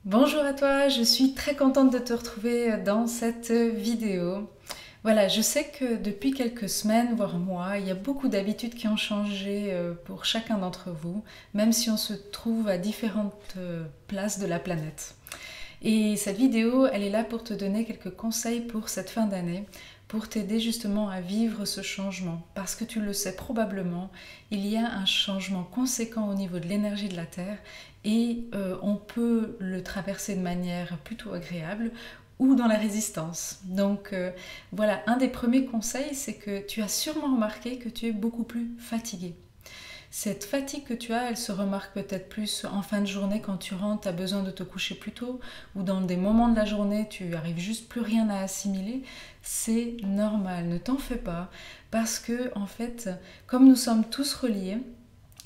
Bonjour à toi, je suis très contente de te retrouver dans cette vidéo. Voilà, je sais que depuis quelques semaines, voire mois, il y a beaucoup d'habitudes qui ont changé pour chacun d'entre vous, même si on se trouve à différentes places de la planète. Et cette vidéo, elle est là pour te donner quelques conseils pour cette fin d'année, pour t'aider justement à vivre ce changement. Parce que tu le sais probablement, il y a un changement conséquent au niveau de l'énergie de la Terre et on peut le traverser de manière plutôt agréable ou dans la résistance. Donc voilà, un des premiers conseils, c'est que tu as sûrement remarqué que tu es beaucoup plus fatigué. Cette fatigue que tu as, elle se remarque peut-être plus en fin de journée quand tu rentres, tu as besoin de te coucher plus tôt, ou dans des moments de la journée, tu arrives juste plus rien à assimiler. C'est normal, ne t'en fais pas, parce que en fait, comme nous sommes tous reliés,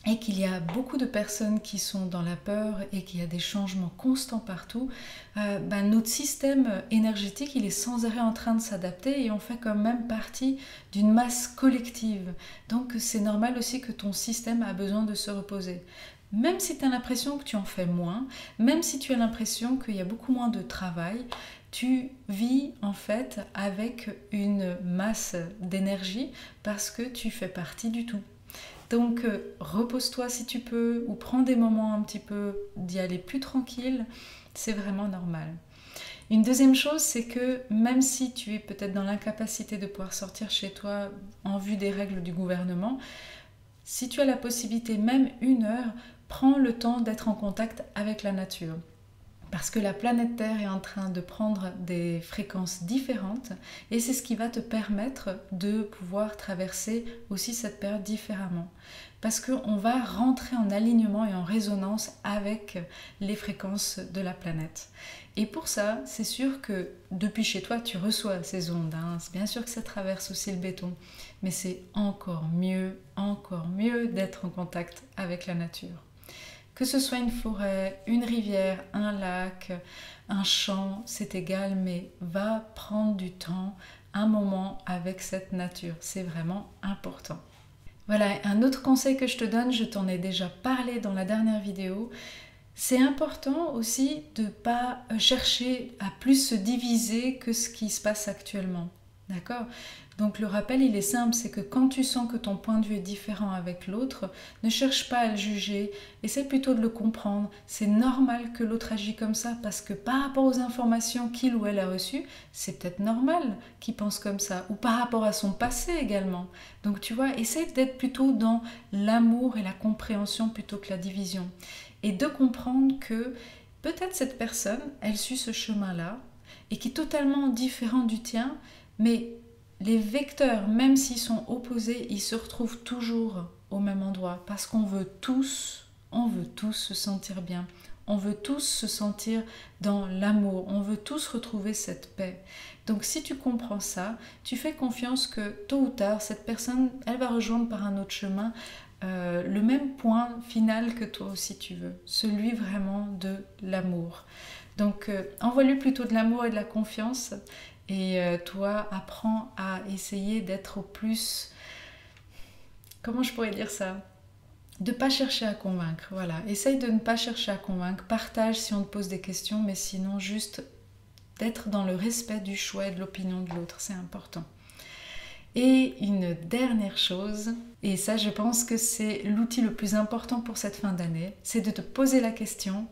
et qu'il y a beaucoup de personnes qui sont dans la peur et qu'il y a des changements constants partout, notre système énergétique il est sans arrêt en train de s'adapter et on fait quand même partie d'une masse collective. Donc c'est normal aussi que ton système a besoin de se reposer. Même si tu as l'impression que tu en fais moins, même si tu as l'impression qu'il y a beaucoup moins de travail, tu vis en fait avec une masse d'énergie parce que tu fais partie du tout. Donc repose-toi si tu peux ou prends des moments un petit peu d'y aller plus tranquille, c'est vraiment normal. Une deuxième chose, c'est que même si tu es peut-être dans l'incapacité de pouvoir sortir chez toi en vue des règles du gouvernement, si tu as la possibilité, même 1 heure, prends le temps d'être en contact avec la nature. Parce que la planète Terre est en train de prendre des fréquences différentes et c'est ce qui va te permettre de pouvoir traverser aussi cette période différemment. Parce qu'on va rentrer en alignement et en résonance avec les fréquences de la planète. Et pour ça, c'est sûr que depuis chez toi, tu reçois ces ondes. C'est bien sûr que ça traverse aussi le béton. Mais c'est encore mieux d'être en contact avec la nature. Que ce soit une forêt, une rivière, un lac, un champ, c'est égal, mais va prendre du temps, un moment avec cette nature. C'est vraiment important. Voilà, un autre conseil que je te donne, je t'en ai déjà parlé dans la dernière vidéo, c'est important aussi de ne pas chercher à plus se diviser que ce qui se passe actuellement. D'accord? Donc le rappel, il est simple, c'est que quand tu sens que ton point de vue est différent avec l'autre, ne cherche pas à le juger, essaie plutôt de le comprendre. C'est normal que l'autre agit comme ça parce que par rapport aux informations qu'il ou elle a reçues, c'est peut-être normal qu'il pense comme ça, ou par rapport à son passé également. Donc tu vois, essaie d'être plutôt dans l'amour et la compréhension plutôt que la division. Et de comprendre que peut-être cette personne, elle suit ce chemin-là et qui est totalement différent du tien, mais les vecteurs, même s'ils sont opposés, ils se retrouvent toujours au même endroit parce qu'on veut tous se sentir bien. On veut tous se sentir dans l'amour, on veut tous retrouver cette paix. Donc si tu comprends ça, tu fais confiance que tôt ou tard, cette personne, elle va rejoindre par un autre chemin le même point final que toi aussi tu veux, celui vraiment de l'amour. Donc envoie-lui plutôt de l'amour et de la confiance et toi apprends à essayer d'être au plus, comment je pourrais dire ça, de ne pas chercher à convaincre, voilà, essaye de ne pas chercher à convaincre, partage si on te pose des questions, mais sinon juste d'être dans le respect du choix et de l'opinion de l'autre, c'est important. Et une dernière chose, et ça je pense que c'est l'outil le plus important pour cette fin d'année, c'est de te poser la question,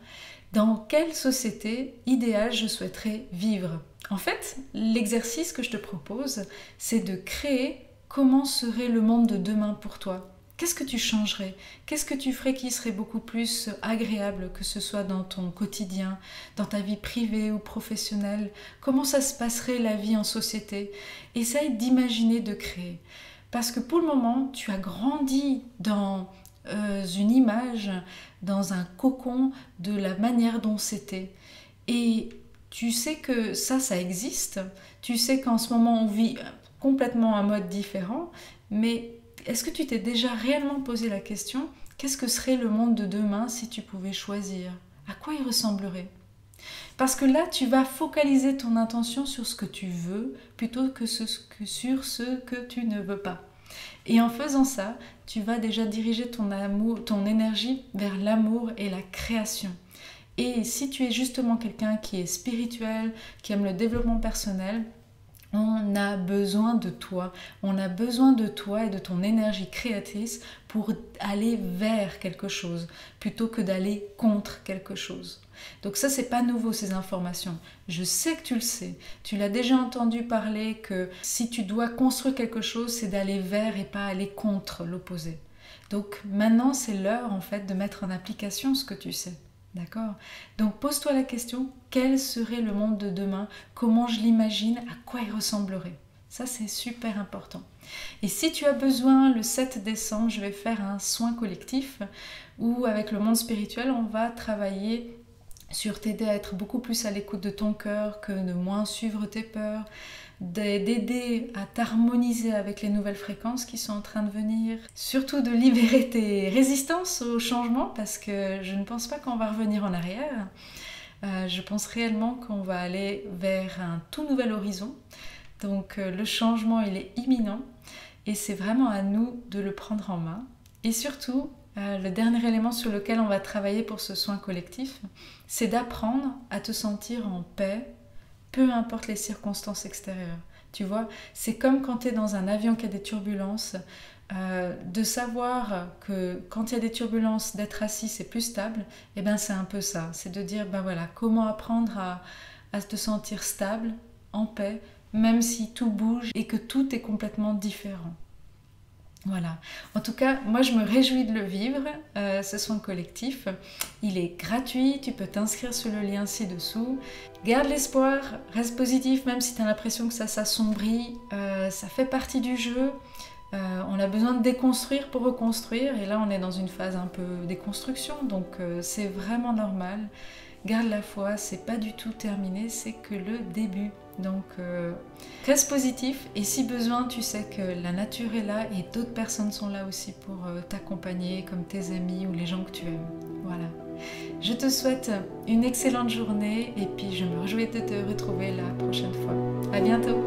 dans quelle société idéale je souhaiterais vivre? En fait, l'exercice que je te propose, c'est de créer comment serait le monde de demain pour toi. Qu'est-ce que tu changerais? Qu'est-ce que tu ferais qui serait beaucoup plus agréable, que ce soit dans ton quotidien, dans ta vie privée ou professionnelle? Comment ça se passerait la vie en société? Essaye d'imaginer, de créer. Parce que pour le moment, tu as grandi dans une image, dans un cocon de la manière dont c'était. Et tu sais que ça existe. Tu sais qu'en ce moment, on vit complètement un mode différent, mais est-ce que tu t'es déjà réellement posé la question, qu'est-ce que serait le monde de demain si tu pouvais choisir? À quoi il ressemblerait? Parce que là, tu vas focaliser ton intention sur ce que tu veux plutôt que sur ce que tu ne veux pas. Et en faisant ça, tu vas déjà diriger ton amour, ton énergie vers l'amour et la création. Et si tu es justement quelqu'un qui est spirituel, qui aime le développement personnel, on a besoin de toi. On a besoin de toi et de ton énergie créatrice pour aller vers quelque chose plutôt que d'aller contre quelque chose. Donc ça, c'est pas nouveau, ces informations. Je sais que tu le sais. Tu l'as déjà entendu parler que si tu dois construire quelque chose, c'est d'aller vers et pas aller contre l'opposé. Donc maintenant, c'est l'heure en fait de mettre en application ce que tu sais. D'accord? Donc pose-toi la question, quel serait le monde de demain? Comment je l'imagine? À quoi il ressemblerait? Ça, c'est super important. Et si tu as besoin, le 7 décembre, je vais faire un soin collectif où avec le monde spirituel, on va travailler sur t'aider à être beaucoup plus à l'écoute de ton cœur, que de moins suivre tes peurs, d'aider à t'harmoniser avec les nouvelles fréquences qui sont en train de venir, surtout de libérer tes résistances au changement parce que je ne pense pas qu'on va revenir en arrière. Je pense réellement qu'on va aller vers un tout nouvel horizon. Donc le changement, il est imminent et c'est vraiment à nous de le prendre en main. Et surtout, le dernier élément sur lequel on va travailler pour ce soin collectif, c'est d'apprendre à te sentir en paix, peu importe les circonstances extérieures. Tu vois, c'est comme quand tu es dans un avion qui a des turbulences, de savoir que quand il y a des turbulences, d'être assis c'est plus stable, et bien c'est un peu ça, c'est de dire ben voilà, comment apprendre à te sentir stable, en paix, même si tout bouge et que tout est complètement différent. Voilà. En tout cas, moi je me réjouis de le vivre, ce soin collectif. Il est gratuit, tu peux t'inscrire sur le lien ci-dessous. Garde l'espoir, reste positif même si tu as l'impression que ça s'assombrit. Ça fait partie du jeu. On a besoin de déconstruire pour reconstruire et là on est dans une phase un peu déconstruction, donc c'est vraiment normal. Garde la foi, c'est pas du tout terminé, c'est que le début. Donc reste positif et si besoin tu sais que la nature est là et d'autres personnes sont là aussi pour t'accompagner comme tes amis ou les gens que tu aimes. Voilà. Je te souhaite une excellente journée et puis je me réjouis de te retrouver la prochaine fois. À bientôt.